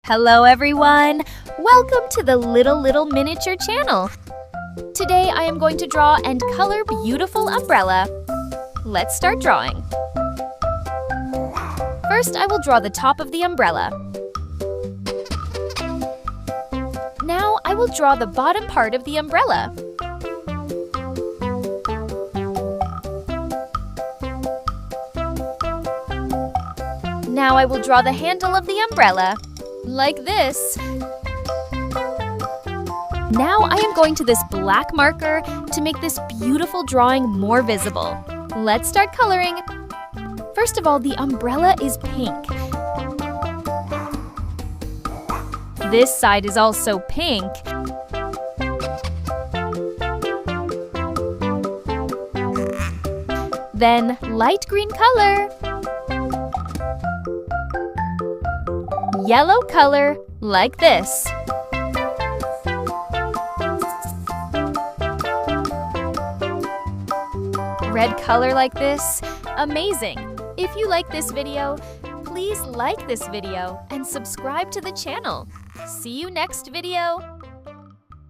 Hello everyone! Welcome to the Little Miniature channel. Today I am going to draw and color beautiful umbrella. Let's start drawing. First I will draw the top of the umbrella. Now I will draw the bottom part of the umbrella. Now I will draw the handle of the umbrella, like this. Now I am going to this black marker to make this beautiful drawing more visible. Let's start coloring. First of all, the umbrella is pink. This side is also pink. Then light green color. Yellow color, like this. Red color like this. Amazing! If you like this video, please like this video and subscribe to the channel. See you next video!